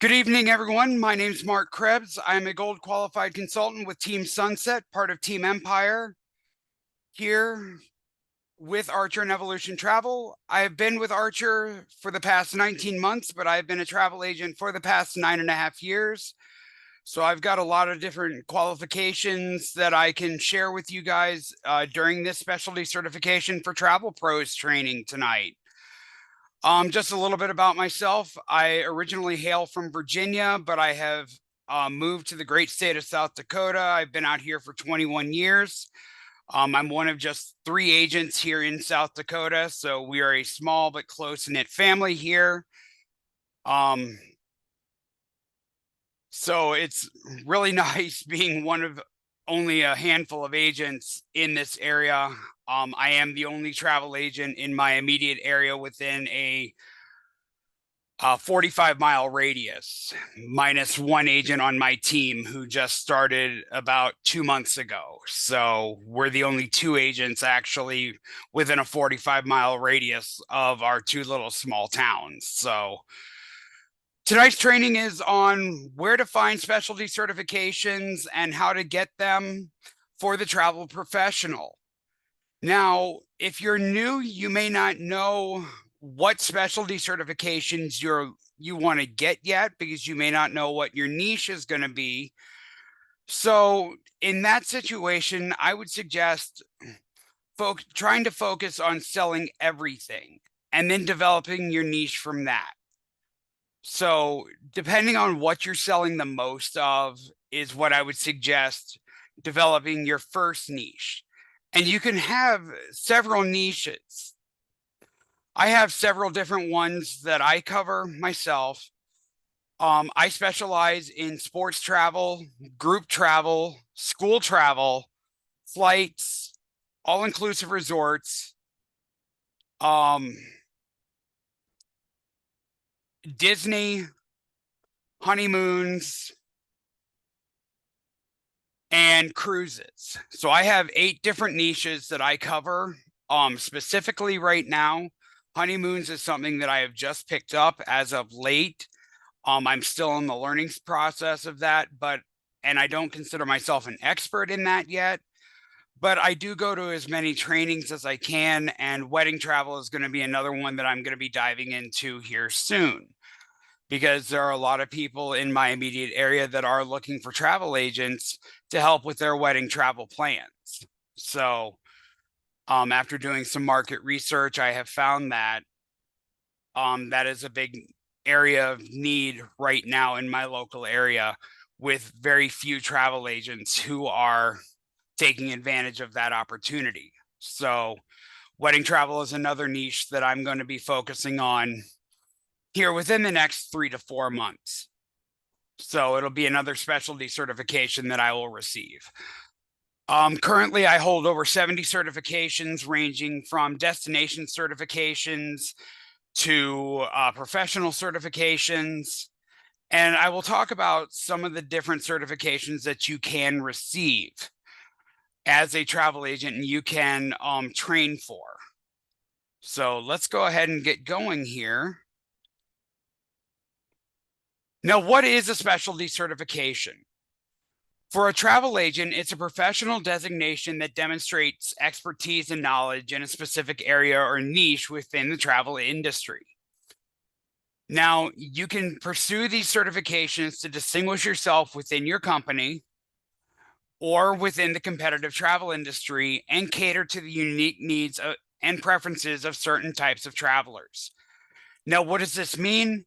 Good evening, everyone. My name is Mark Krebs. I'm a gold qualified consultant with Team Sunset, part of Team Empire, here with Archer and Evolution Travel. I have been with Archer for the past 19 months, but I've been a travel agent for the past 9.5 years. So I've got a lot of different qualifications that I can share with you guys during this specialty certification for Travel Pros training tonight. Just a little bit about myself. I originally hail from Virginia, but I have moved to the great state of South Dakota. I've been out here for 21 years. I'm one of just 3 agents here in South Dakota, so we are a small but close-knit family here. So it's really nice being one of only a handful of agents in this area. I am the only travel agent in my immediate area within a 45-mile radius, minus one agent on my team who just started about 2 months ago. So we're the only 2 agents actually within a 45-mile radius of our 2 little small towns. So tonight's training is on where to find specialty certifications and how to get them for the travel professional. Now, if you're new, you may not know what specialty certifications you want to get yet, because you may not know what your niche is going to be. So in that situation, I would suggest trying to focus on selling everything and then developing your niche from that. So depending on what you're selling the most of is what I would suggest developing your first niche. And you can have several niches. I have several different ones that I cover myself. I specialize in sports travel, group travel, school travel, flights, all-inclusive resorts, Disney, honeymoons, and cruises. So I have 8 different niches that I cover. Specifically right now, honeymoons is something that I have just picked up as of late. I'm still in the learning process of that, and I don't consider myself an expert in that yet, but I do go to as many trainings as I can, and wedding travel is going to be another one that I'm going to be diving into here soon, because there are a lot of people in my immediate area that are looking for travel agents to help with their wedding travel plans. So after doing some market research, I have found that that is a big area of need right now in my local area, with very few travel agents who are taking advantage of that opportunity. So wedding travel is another niche that I'm going to be focusing on here within the next 3 to 4 months. So it'll be another specialty certification that I will receive. Currently, I hold over 70 certifications, ranging from destination certifications to professional certifications. And I will talk about some of the different certifications that you can receive as a travel agent and you can train for. So let's go ahead and get going here. Now, what is a specialty certification? For a travel agent, it's a professional designation that demonstrates expertise and knowledge in a specific area or niche within the travel industry. Now, you can pursue these certifications to distinguish yourself within your company or within the competitive travel industry and cater to the unique needs and preferences of certain types of travelers. Now, what does this mean?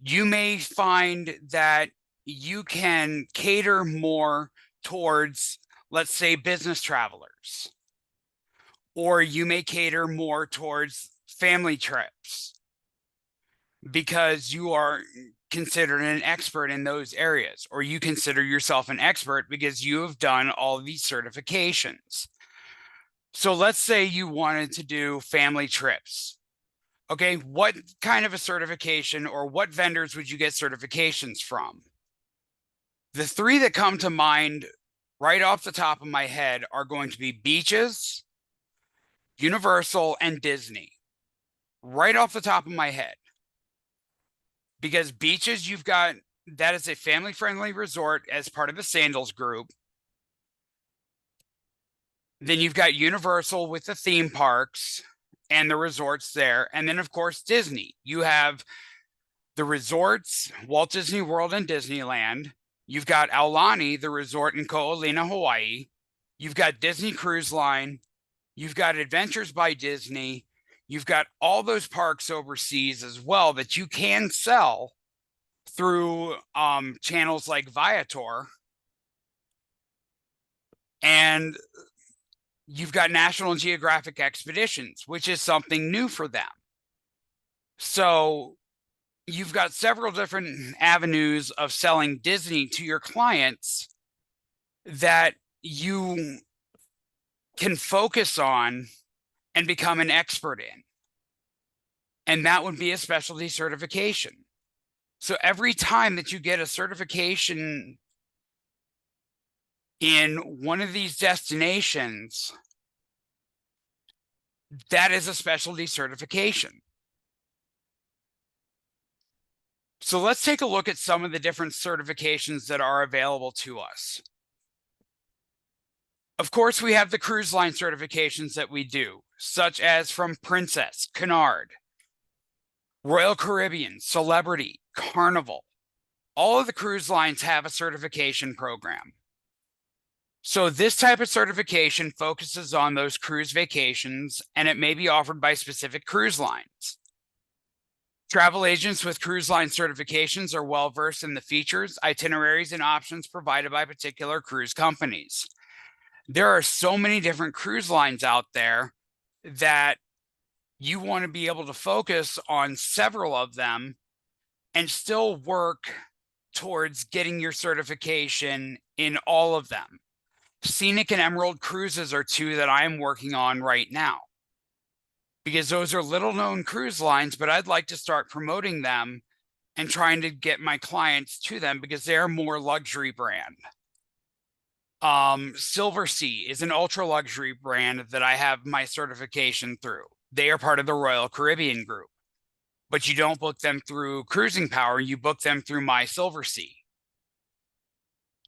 You may find that you can cater more towards, let's say, business travelers, or you may cater more towards family trips because you are considered an expert in those areas, or you consider yourself an expert because you have done all these certifications. So let's say you wanted to do family trips. Okay, what kind of a certification or what vendors would you get certifications from? The 3 that come to mind right off the top of my head are going to be Beaches, Universal, and Disney. Right off the top of my head. because beaches, you've got, that is a family-friendly resort as part of the Sandals group. Then you've got Universal with the theme parks and the resorts there. And then, of course, Disney. You have the resorts, Walt Disney World and Disneyland. You've got Aulani, the resort in Ko'olina, Hawaii. You've got Disney Cruise Line. You've got Adventures by Disney. You've got all those parks overseas as well that you can sell through channels like Viator. And you've got National Geographic Expeditions, which is something new for them. So you've got several different avenues of selling Disney to your clients that you can focus on and become an expert in. And that would be a specialty certification. So every time that you get a certification in one of these destinations, that is a specialty certification. So let's take a look at some of the different certifications that are available to us. Of course, we have the cruise line certifications that we do, such as from Princess, Cunard, Royal Caribbean, Celebrity, Carnival. All of the cruise lines have a certification program. So this type of certification focuses on those cruise vacations, and it may be offered by specific cruise lines. Travel agents with cruise line certifications are well versed in the features, itineraries, and options provided by particular cruise companies. There are so many different cruise lines out there that you want to be able to focus on several of them and still work towards getting your certification in all of them. Scenic and Emerald Cruises are two that I'm working on right now, because those are little known cruise lines, but I'd like to start promoting them and trying to get my clients to them because they're a more luxury brand. Silver Sea is an ultra luxury brand that I have my certification through. They are part of the Royal Caribbean group, but you don't book them through Cruising Power. You book them through My Silver Sea.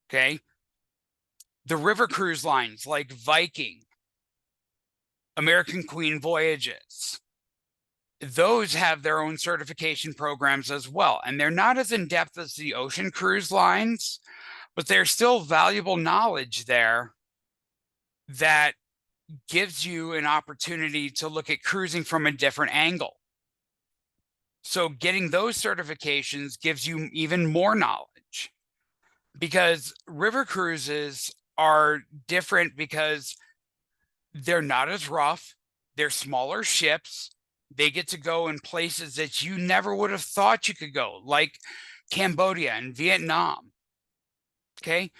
Okay. The river cruise lines like Viking, American Queen Voyages, those have their own certification programs as well. And they're not as in-depth as the ocean cruise lines, but there's still valuable knowledge there that gives you an opportunity to look at cruising from a different angle. So getting those certifications gives you even more knowledge, because river cruises are different because they're not as rough. They're smaller ships. They get to go in places that you never would have thought you could go, like Cambodia and Vietnam. Okay.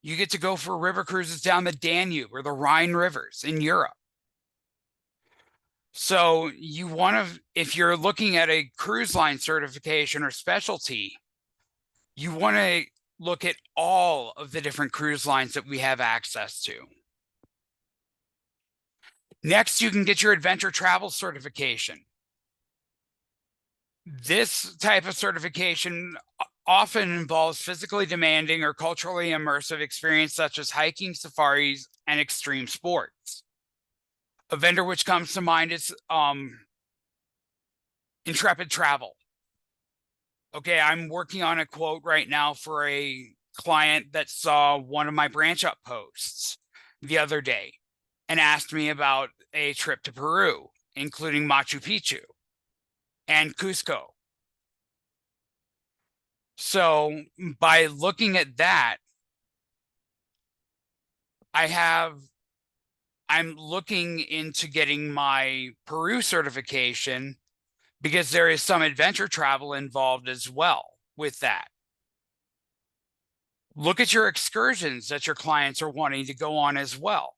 You get to go for river cruises down the Danube or the Rhine rivers in Europe. So you want to, if you're looking at a cruise line certification or specialty, you want to look at all of the different cruise lines that we have access to. Next, you can get your adventure travel certification. This type of certification often involves physically demanding or culturally immersive experience such as hiking, safaris, and extreme sports. A vendor which comes to mind is Intrepid Travel. Okay, I'm working on a quote right now for a client that saw one of my branch up posts the other day and asked me about a trip to Peru, including Machu Picchu and Cusco. So by looking at that, I'm looking into getting my Peru certification because there is some adventure travel involved as well with that. Look at your excursions that your clients are wanting to go on as well,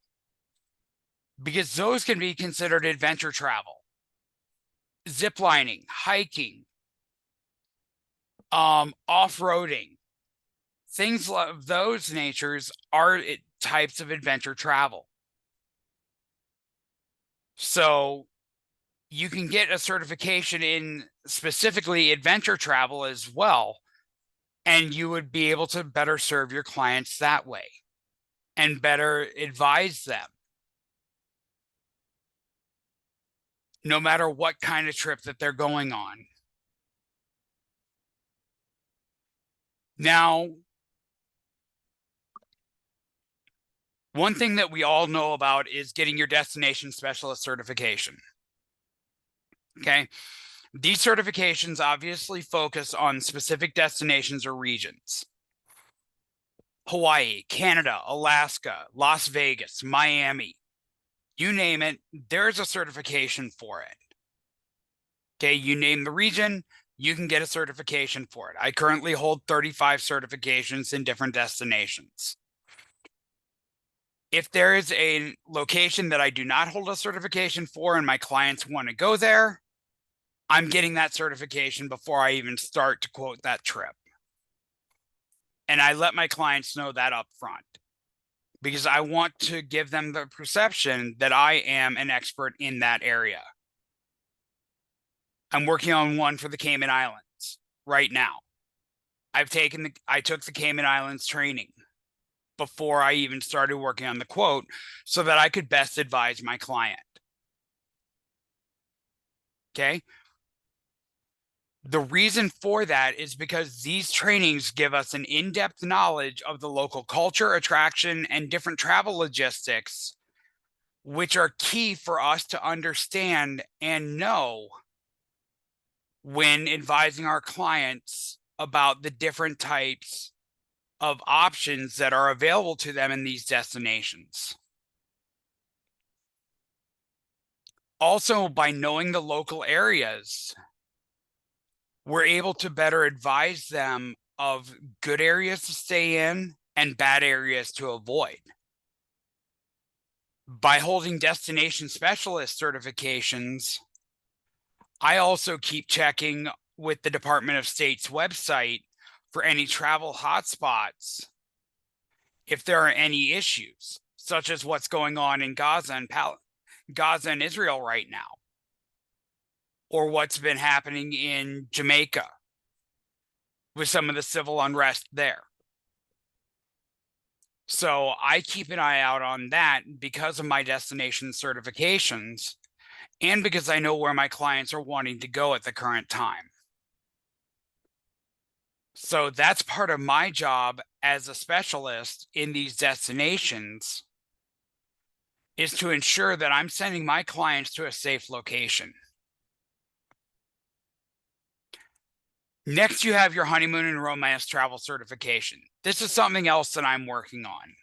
because those can be considered adventure travel. Ziplining, hiking, off-roading, things of those natures are types of adventure travel. So you can get a certification in specifically adventure travel as well, and you would be able to better serve your clients that way and better advise them, no matter what kind of trip that they're going on. Now, one thing that we all know about is getting your destination specialist certification. Okay. These certifications obviously focus on specific destinations or regions. Hawaii, Canada, Alaska, Las Vegas, Miami, you name it, there's a certification for it. Okay, you name the region, you can get a certification for it. I currently hold 35 certifications in different destinations. If there is a location that I do not hold a certification for and my clients want to go there, I'm getting that certification before I even start to quote that trip. And I let my clients know that up front because I want to give them the perception that I am an expert in that area. I'm working on one for the Cayman Islands right now. I took the Cayman Islands training before I even started working on the quote so that I could best advise my client. Okay. The reason for that is because these trainings give us an in-depth knowledge of the local culture, attraction, and different travel logistics, which are key for us to understand and know when advising our clients about the different types of options that are available to them in these destinations. Also, by knowing the local areas, we're able to better advise them of good areas to stay in and bad areas to avoid. By holding destination specialist certifications, I also keep checking with the Department of State's website for any travel hotspots if there are any issues, such as what's going on in Gaza and Israel right now, or what's been happening in Jamaica with some of the civil unrest there. So I keep an eye out on that because of my destination certifications and because I know where my clients are wanting to go at the current time. So that's part of my job as a specialist in these destinations, is to ensure that I'm sending my clients to a safe location. Next, you have your honeymoon and romance travel certification. This is something else that I'm working on.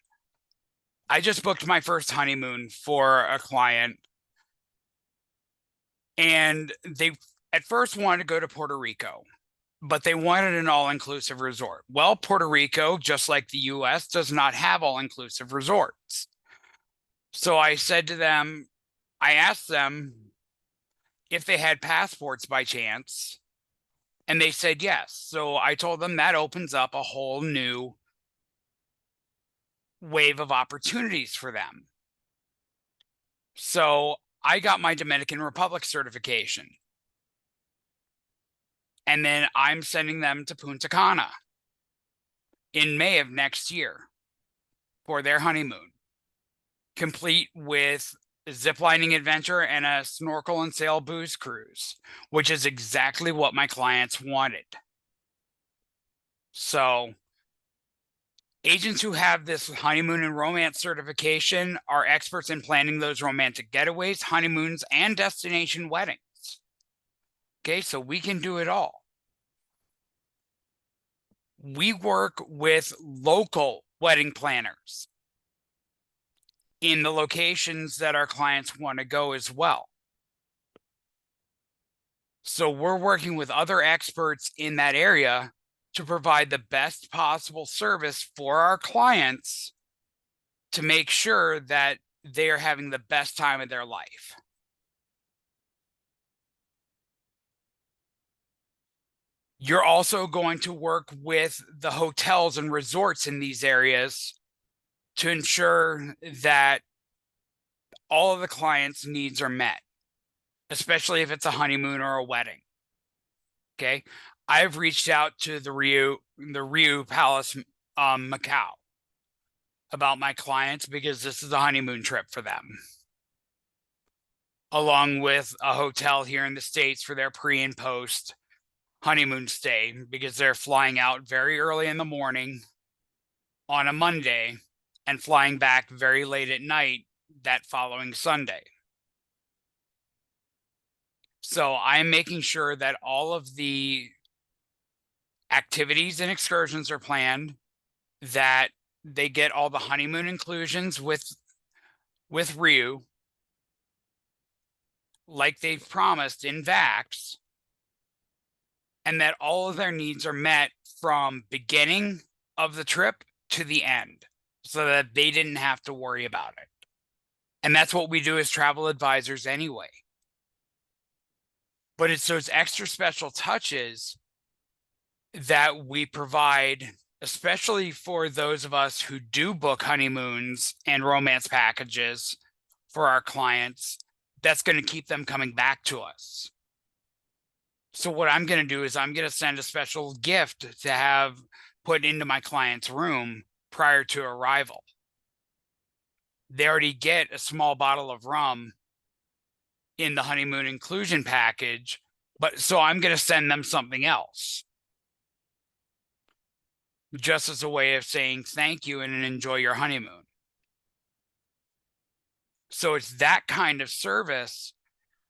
I just booked my first honeymoon for a client, and they at first wanted to go to Puerto Rico, but they wanted an all-inclusive resort. Well, Puerto Rico, just like the US, does not have all-inclusive resorts. So I said to them, I asked them if they had passports by chance, and they said yes. So I told them that opens up a whole new wave of opportunities for them. So I got my Dominican Republic certification. And then I'm sending them to Punta Cana in May of next year for their honeymoon, complete with ziplining adventure and a snorkel and sail booze cruise, which is exactly what my clients wanted. So agents who have this honeymoon and romance certification are experts in planning those romantic getaways, honeymoons, and destination weddings. Okay, so we can do it all. We work with local wedding planners in the locations that our clients want to go as well. So we're working with other experts in that area to provide the best possible service for our clients to make sure that they are having the best time of their life. You're also going to work with the hotels and resorts in these areas to ensure that all of the clients' needs are met. especially if it's a honeymoon or a wedding. Okay. I've reached out to the Rio Palace, Macau, about my clients because this is a honeymoon trip for them, along with a hotel here in the States for their pre and post honeymoon stay, because they're flying out very early in the morning on a Monday and flying back very late at night that following Sunday. So I'm making sure that all of the activities and excursions are planned, that they get all the honeymoon inclusions with Ryu, like they've promised in VAX, and that all of their needs are met from beginning of the trip to the end, so that they didn't have to worry about it. And that's what we do as travel advisors anyway. But it's those extra special touches that we provide, especially for those of us who do book honeymoons and romance packages for our clients, that's going to keep them coming back to us. So what I'm going to do is I'm going to send a special gift to have put into my client's room prior to arrival. They already get a small bottle of rum in the honeymoon inclusion package, but so I'm going to send them something else, just as a way of saying thank you and enjoy your honeymoon. So it's that kind of service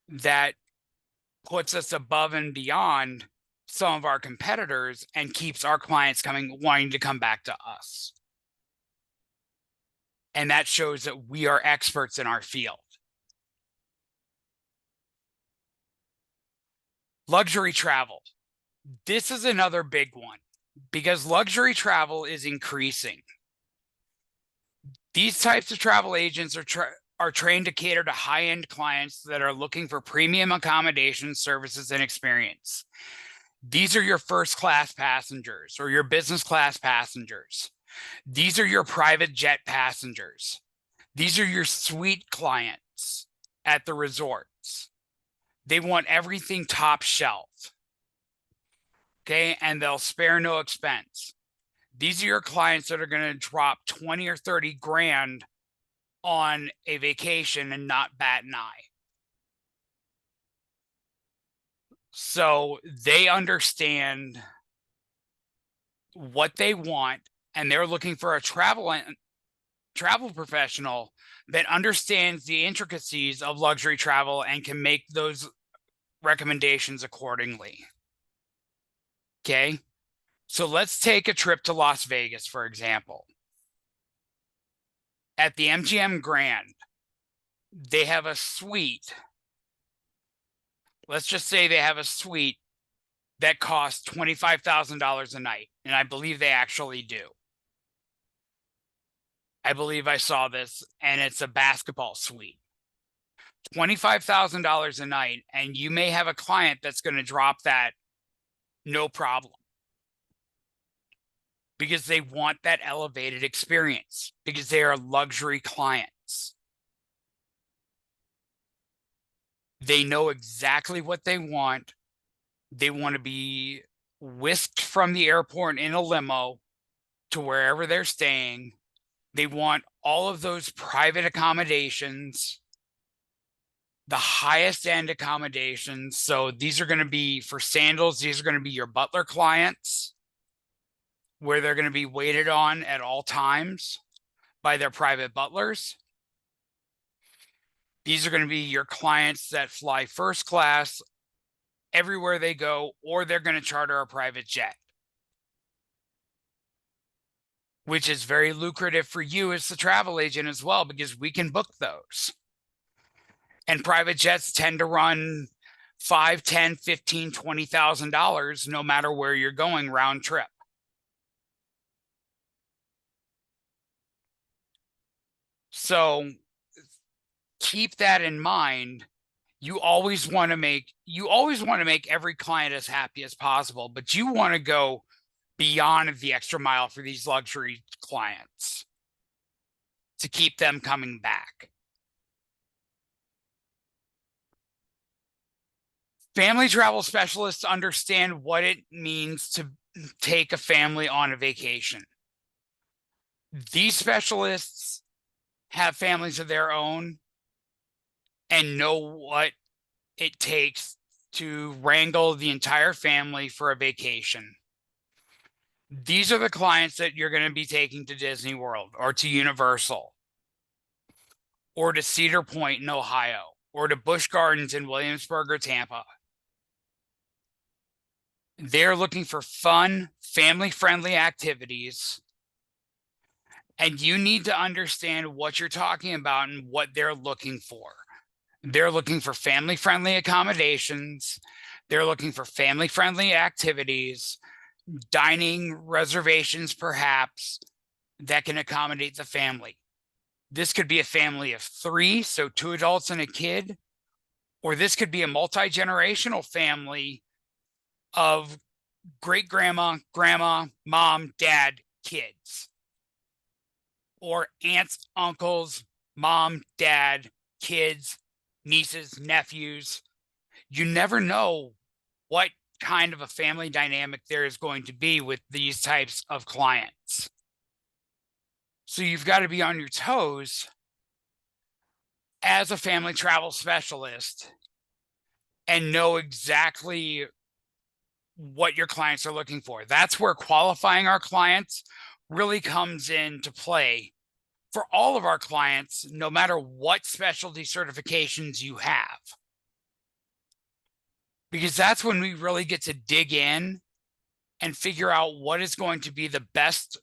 that puts us above and beyond some of our competitors and keeps our clients wanting to come back to us. And that shows that we are experts in our field. Luxury travel. This is another big one because luxury travel is increasing. These types of travel agents are trained to cater to high-end clients that are looking for premium accommodations, services, and experience. These are your first-class passengers or your business class passengers. These are your private jet passengers. These are your suite clients at the resorts. They want everything top shelf. Okay, and they'll spare no expense. These are your clients that are going to drop 20 or 30 grand on a vacation and not bat an eye. So they understand what they want, and they're looking for a travel professional that understands the intricacies of luxury travel and can make those recommendations accordingly. Okay, so let's take a trip to Las Vegas, for example. At the MGM Grand, they have a suite. Let's just say they have a suite that costs $25,000 a night, and I believe they actually do. I believe I saw this, and it's a basketball suite. $25,000 a night, and you may have a client that's going to drop that no problem, because they want that elevated experience, because they are luxury clients. They know exactly what they want. They want to be whisked from the airport in a limo to wherever they're staying. They want all of those private accommodations, the highest end accommodations. So these are going to be for Sandals. These are going to be your butler clients, where they're going to be waited on at all times by their private butlers. These are going to be your clients that fly first class everywhere they go, or they're going to charter a private jet, which is very lucrative for you as the travel agent as well, because we can book those. And private jets tend to run $5, $10, $15, $20,000 no matter where you're going round trip. So keep that in mind. You always want to make every client as happy as possible, but you want to go beyond the extra mile for these luxury clients to keep them coming back. Family travel specialists understand what it means to take a family on a vacation. These specialists have families of their own and know what it takes to wrangle the entire family for a vacation. These are the clients that you're going to be taking to Disney World or to Universal or to Cedar Point in Ohio or to Busch Gardens in Williamsburg or Tampa. They're looking for fun, family-friendly activities, and you need to understand what you're talking about and what they're looking for. They're looking for family-friendly accommodations. They're looking for family-friendly activities, dining reservations, perhaps, that can accommodate the family. This could be a family of 3, so 2 adults and a kid, or this could be a multi-generational family of great grandma, grandma, mom, dad, kids, or aunts, uncles, mom, dad, kids, nieces, nephews. You never know what kind of a family dynamic there is going to be with these types of clients. So you've got to be on your toes as a family travel specialist and know exactly what your clients are looking for. That's where qualifying our clients really comes into play for all of our clients, no matter what specialty certifications you have. Because that's when we really get to dig in and figure out what is going to be the best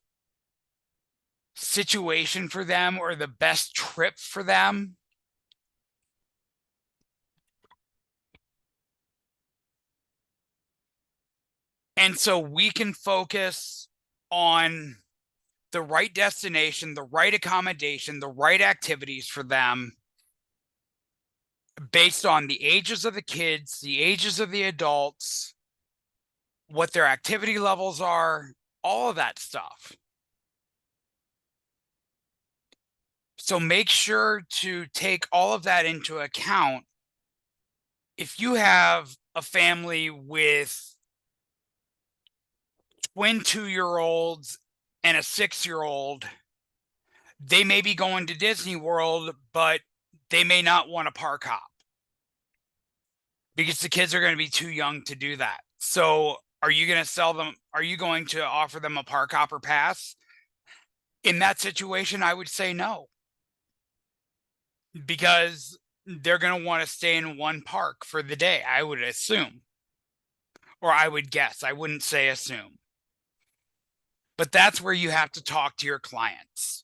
situation for them or the best trip for them. And so we can focus on the right destination, the right accommodation, the right activities for them based on the ages of the kids, the ages of the adults, what their activity levels are, all of that stuff. So make sure to take all of that into account. If you have a family with twin 2-year-olds and a 6-year-old, they may be going to Disney World, but they may not want a park hop because the kids are going to be too young to do that. So are you going to sell them? Are you going to offer them a park hopper pass? In that situation, I would say no, because they're going to want to stay in one park for the day, I would assume, or I would guess. I wouldn't say assume. But that's where you have to talk to your clients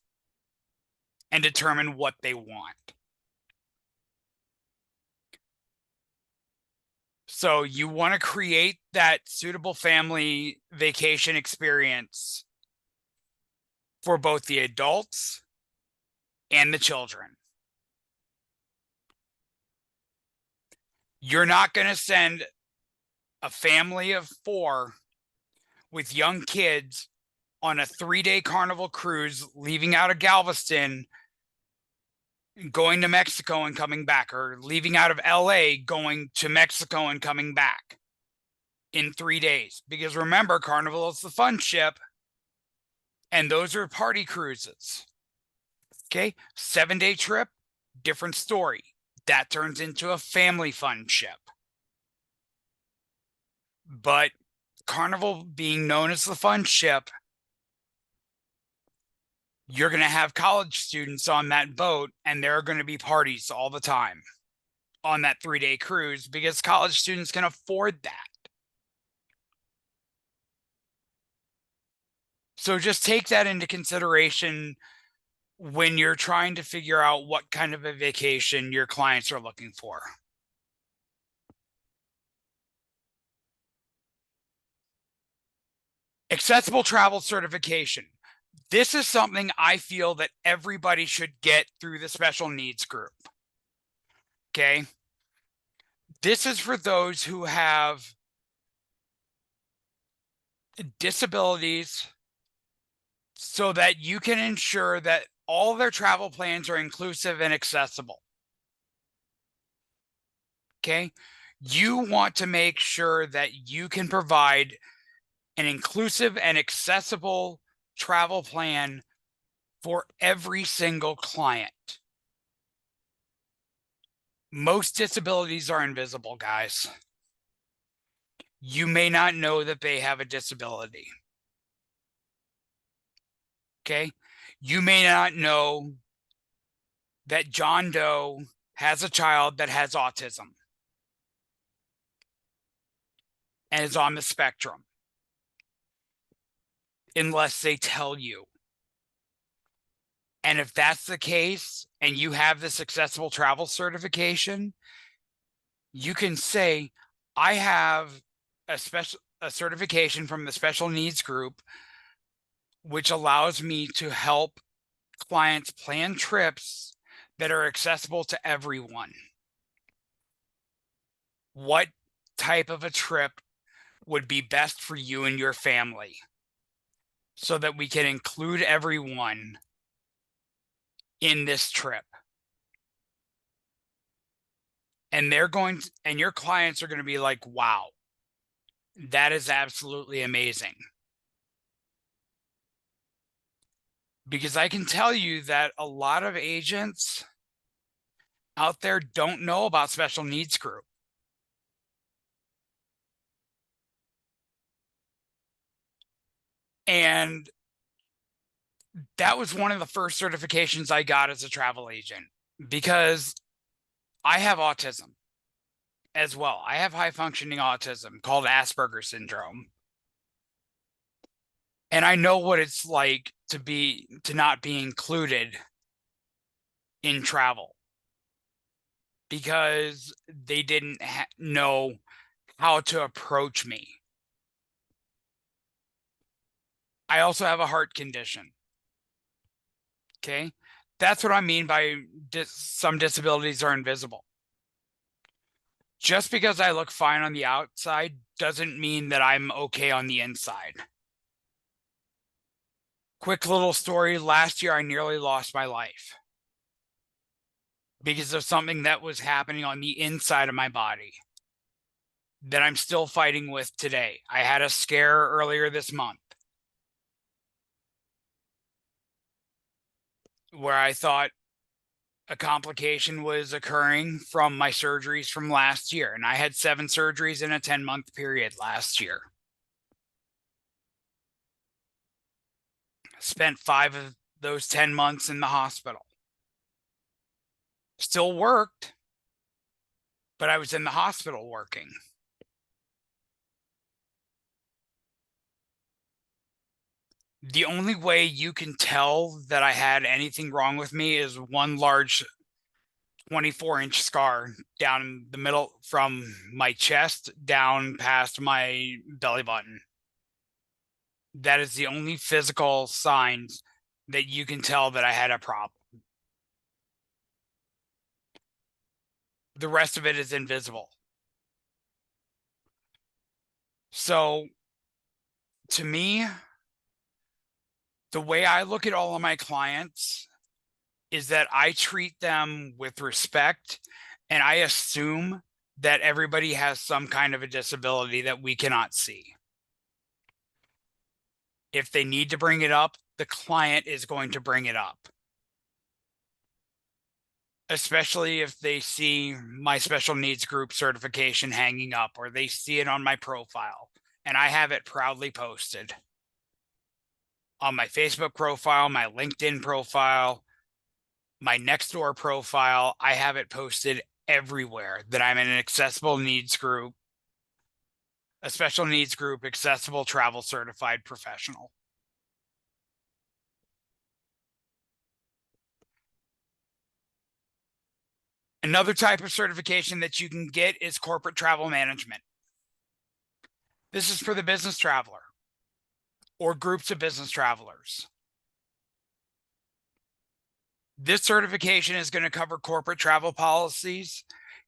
and determine what they want. So you want to create that suitable family vacation experience for both the adults and the children. You're not going to send a family of 4 with young kids on a 3-day Carnival cruise, leaving out of Galveston, going to Mexico and coming back, or leaving out of LA, going to Mexico and coming back in 3 days. Because remember, Carnival is the fun ship, and those are party cruises. Okay, 7-day trip, different story. That turns into a family fun ship. But Carnival being known as the fun ship, you're going to have college students on that boat, and there are going to be parties all the time on that 3-day cruise because college students can afford that. So just take that into consideration when you're trying to figure out what kind of a vacation your clients are looking for. Accessible travel certification. This is something I feel that everybody should get through the special needs group. Okay. This is for those who have disabilities so that you can ensure that all their travel plans are inclusive and accessible. Okay. You want to make sure that you can provide an inclusive and accessible travel plan for every single client. Most disabilities are invisible, guys. You may not know that they have a disability. Okay. You may not know that John Doe has a child that has autism and is on the spectrum unless they tell you. And if that's the case and you have this accessible travel certification, you can say, I have a certification from the special needs group, which allows me to help clients plan trips that are accessible to everyone. What type of a trip would be best for you and your family so that we can include everyone in this trip? And and your clients are going to be like, wow, that is absolutely amazing. Because I can tell you that a lot of agents out there don't know about special needs group. And that was one of the first certifications I got as a travel agent because I have autism as well. I have high functioning autism called Asperger's syndrome. And I know what it's like to not be included in travel because they didn't know how to approach me. I also have a heart condition. Okay. That's what I mean by some disabilities are invisible. Just because I look fine on the outside doesn't mean that I'm okay on the inside. Quick little story. Last year, I nearly lost my life because of something that was happening on the inside of my body that I'm still fighting with today. I had a scare earlier this month where I thought a complication was occurring from my surgeries from last year. And I had 7 surgeries in a 10-month period last year. Spent 5 of those 10 months in the hospital. Still worked, but I was in the hospital working. The only way you can tell that I had anything wrong with me is one large 24-inch scar down the middle from my chest down past my belly button. That is the only physical signs that you can tell that I had a problem. The rest of it is invisible. So, to me, the way I look at all of my clients is that I treat them with respect and I assume that everybody has some kind of a disability that we cannot see. If they need to bring it up, the client is going to bring it up. Especially if they see my special needs group certification hanging up or they see it on my profile. And I have it proudly posted on my Facebook profile, my LinkedIn profile, my Nextdoor profile. I have it posted everywhere that I'm in an accessible needs group, a special needs group, accessible travel certified professional. Another type of certification that you can get is corporate travel management. This is for the business traveler or groups of business travelers. This certification is going to cover corporate travel policies.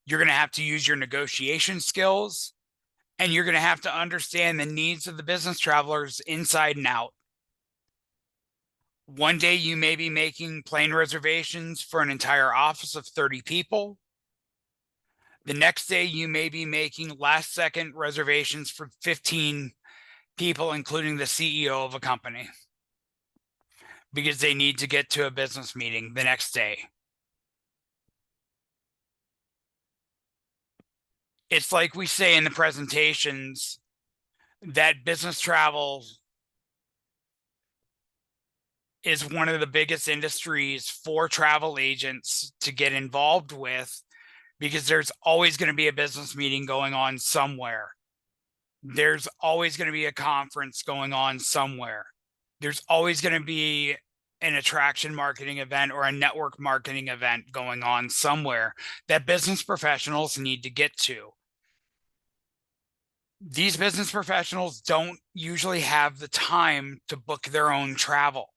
You're going to have to use your negotiation skills, and you're going to have to understand the needs of the business travelers inside and out. One day you may be making plane reservations for an entire office of 30 people. The next day, you may be making last second reservations for 15 people, including the CEO of a company, because they need to get to a business meeting the next day. It's like we say in the presentations that business travel is one of the biggest industries for travel agents to get involved with, because there's always going to be a business meeting going on somewhere. There's always going to be a conference going on somewhere. There's always going to be an attraction marketing event or a network marketing event going on somewhere that business professionals need to get to. These business professionals don't usually have the time to book their own travel.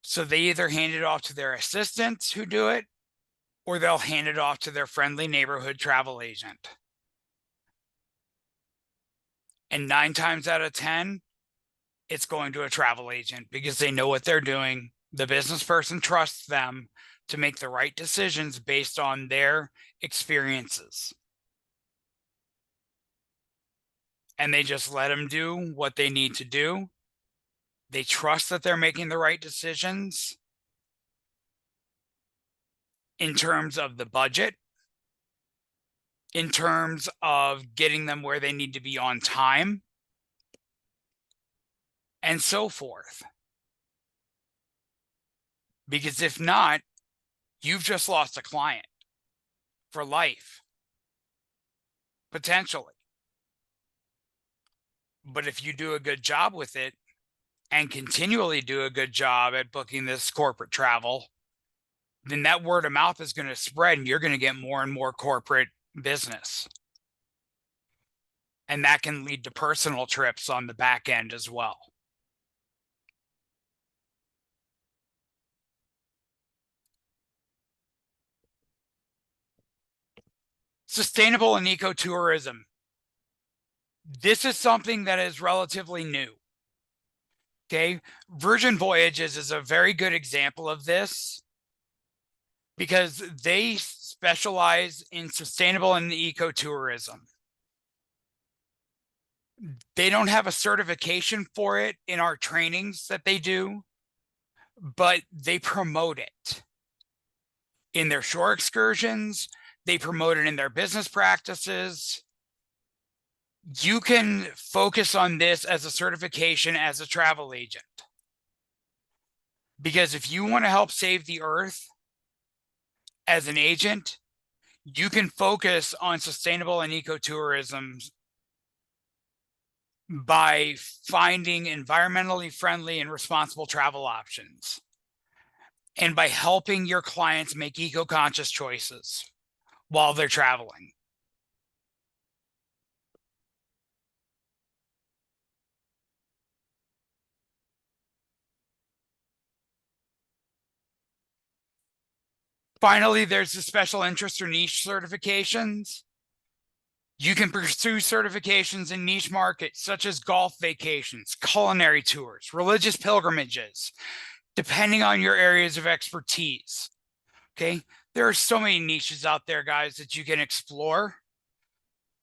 So they either hand it off to their assistants who do it, or they'll hand it off to their friendly neighborhood travel agent. And 9 times out of 10, it's going to a travel agent because they know what they're doing. The business person trusts them to make the right decisions based on their experiences. And they just let them do what they need to do. They trust that they're making the right decisions in terms of the budget, in terms of getting them where they need to be on time, and so forth. Because if not, you've just lost a client for life, potentially. But if you do a good job with it and continually do a good job at booking this corporate travel, then that word of mouth is going to spread and you're going to get more and more corporate business. And that can lead to personal trips on the back end as well. Sustainable and ecotourism. This is something that is relatively new. Okay. Virgin Voyages is a very good example of this because they specialize in sustainable and ecotourism. They don't have a certification for it in our trainings that they do, but they promote it in their shore excursions. They promote it in their business practices. You can focus on this as a certification as a travel agent. Because if you want to help save the earth as an agent, you can focus on sustainable and ecotourism by finding environmentally friendly and responsible travel options, and by helping your clients make eco-conscious choices while they're traveling. Finally, there's the special interest or niche certifications. You can pursue certifications in niche markets such as golf vacations, culinary tours, religious pilgrimages, depending on your areas of expertise. Okay. There are so many niches out there, guys, that you can explore.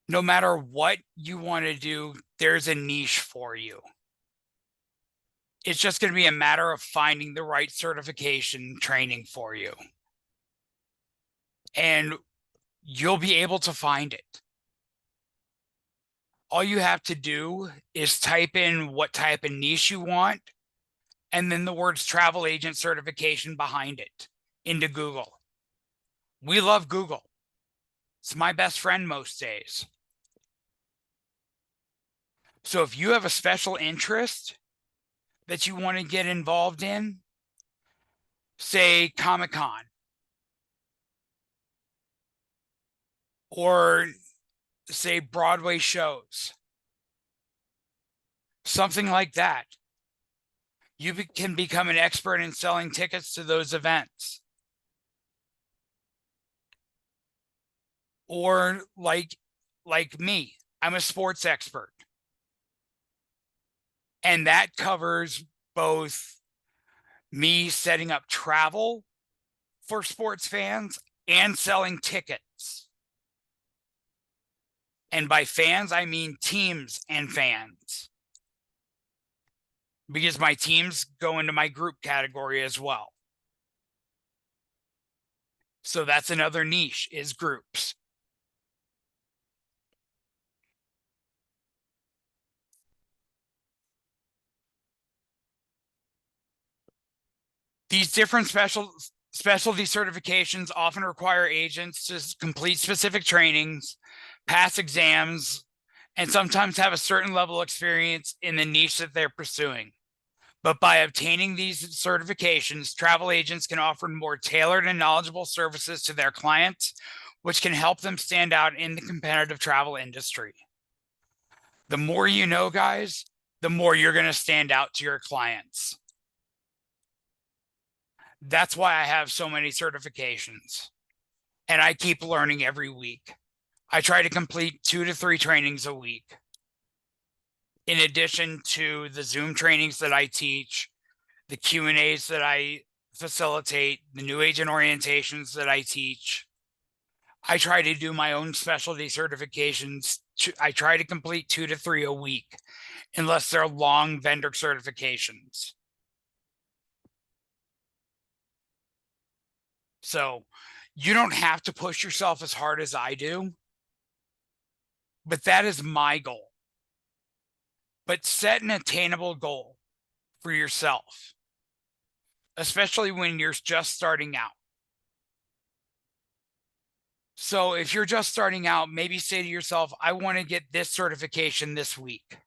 No matter what you want to do, there's a niche for you. It's just going to be a matter of finding the right certification training for you. And you'll be able to find it. All you have to do is type in what type of niche you want, and then the words travel agent certification behind it into Google. We love Google. It's my best friend most days. So if you have a special interest that you want to get involved in, say Comic-Con, or say Broadway shows, something like that, you can become an expert in selling tickets to those events. Or like me, I'm a sports expert. And that covers both me setting up travel for sports fans and selling tickets. And by fans, I mean teams and fans, because my teams go into my group category as well. So that's another niche, is groups. These different specialty certifications often require agents to complete specific trainings, pass exams, and sometimes have a certain level of experience in the niche that they're pursuing. But by obtaining these certifications, travel agents can offer more tailored and knowledgeable services to their clients, which can help them stand out in the competitive travel industry. The more you know, guys, the more you're going to stand out to your clients. That's why I have so many certifications, and I keep learning every week. I try to complete 2 to 3 trainings a week, in addition to the Zoom trainings that I teach, the Q&As that I facilitate, the new agent orientations that I teach. I try to do my own specialty certifications. I try to complete 2 to 3 a week, unless they're long vendor certifications. So you don't have to push yourself as hard as I do, but that is my goal. But set an attainable goal for yourself, especially when you're just starting out. So if you're just starting out, maybe say to yourself, I want to get this certification this week.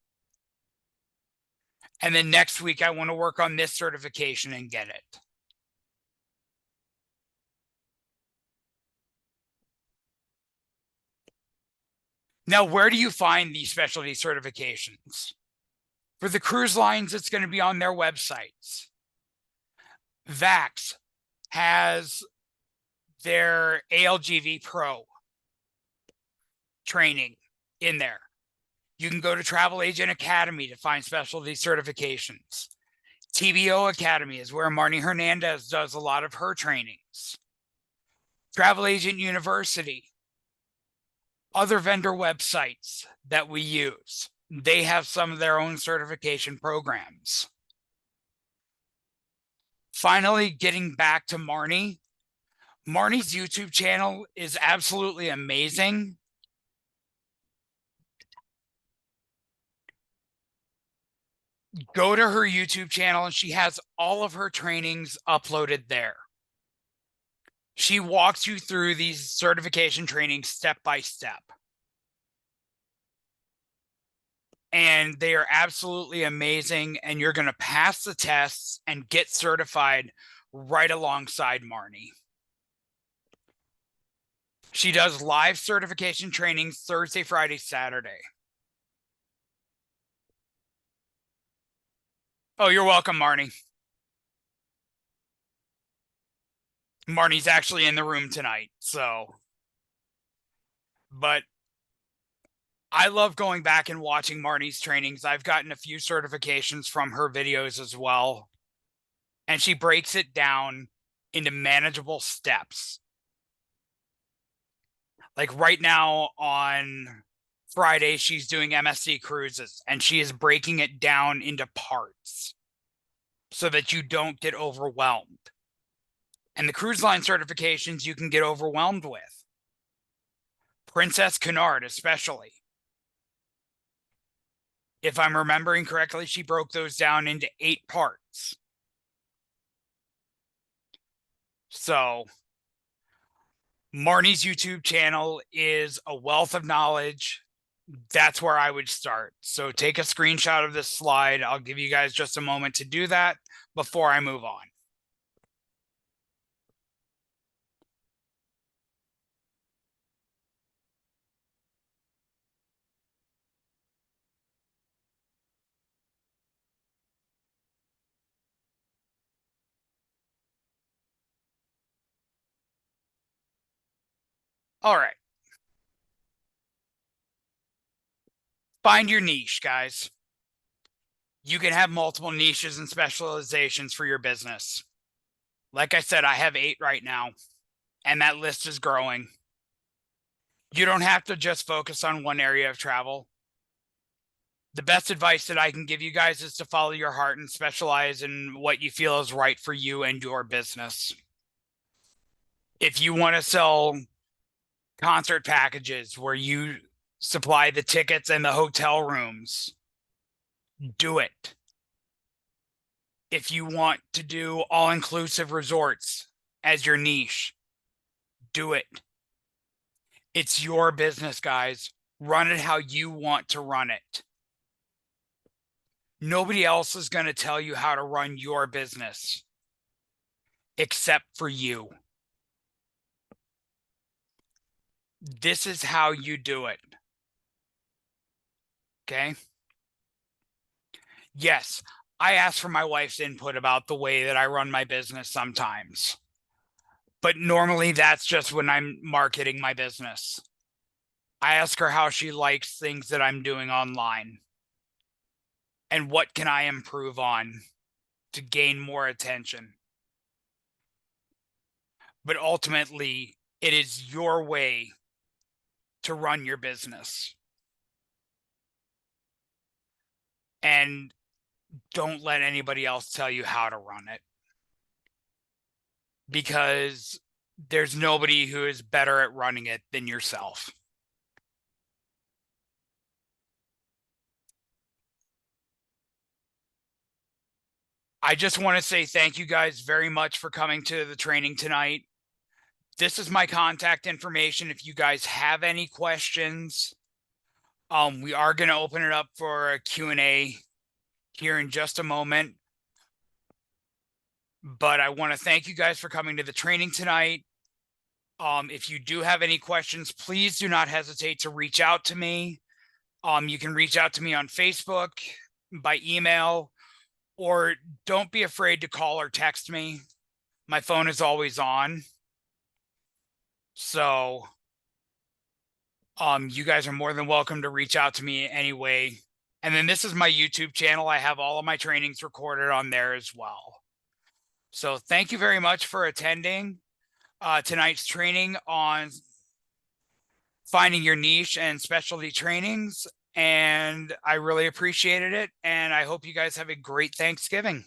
And then next week, I want to work on this certification and get it. Now, where do you find these specialty certifications? For the cruise lines, it's going to be on their websites. VAX has their ALGV Pro training in there. You can go to Travel Agent Academy to find specialty certifications. TBO Academy is where Marnie Hernandez does a lot of her trainings. Travel Agent University, other vendor websites that we use, they have some of their own certification programs. Finally, getting back to Marnie, Marnie's YouTube channel is absolutely amazing. Go to her YouTube channel and she has all of her trainings uploaded there. She walks you through these certification trainings step by step. And they are absolutely amazing. And you're going to pass the tests and get certified right alongside Marnie. She does live certification trainings Thursday, Friday, Saturday. Oh, you're welcome, Marnie. Marnie's actually in the room tonight, so. But I love going back and watching Marnie's trainings. I've gotten a few certifications from her videos as well. And she breaks it down into manageable steps. Like right now on Friday, she's doing MSC cruises and she is breaking it down into parts so that you don't get overwhelmed. And the cruise line certifications you can get overwhelmed with. Princess Cunard, especially. If I'm remembering correctly, she broke those down into 8 parts. So Marnie's YouTube channel is a wealth of knowledge. That's where I would start. So take a screenshot of this slide. I'll give you guys just a moment to do that before I move on. All right. Find your niche, guys. You can have multiple niches and specializations for your business. Like I said, I have 8 right now, and that list is growing. You don't have to just focus on one area of travel. The best advice that I can give you guys is to follow your heart and specialize in what you feel is right for you and your business. If you want to sell concert packages where you supply the tickets and the hotel rooms, do it. If you want to do all-inclusive resorts as your niche, do it. It's your business, guys. Run it how you want to run it. Nobody else is going to tell you how to run your business except for you. This is how you do it. Okay? Yes, I ask for my wife's input about the way that I run my business sometimes. But normally that's just when I'm marketing my business. I ask her how she likes things that I'm doing online and what can I improve on to gain more attention. But ultimately, it is your way to run your business. And don't let anybody else tell you how to run it, because there's nobody who is better at running it than yourself. I just want to say thank you guys very much for coming to the training tonight. This is my contact information if you guys have any questions. We are going to open it up for a Q&A here in just a moment. But I want to thank you guys for coming to the training tonight. If you do have any questions, please do not hesitate to reach out to me. You can reach out to me on Facebook, by email, or don't be afraid to call or text me. My phone is always on. So you guys are more than welcome to reach out to me anyway. And then this is my YouTube channel. I have all of my trainings recorded on there as well. So thank you very much for attending tonight's training on finding your niche and specialty trainings. And I really appreciated it. And I hope you guys have a great Thanksgiving.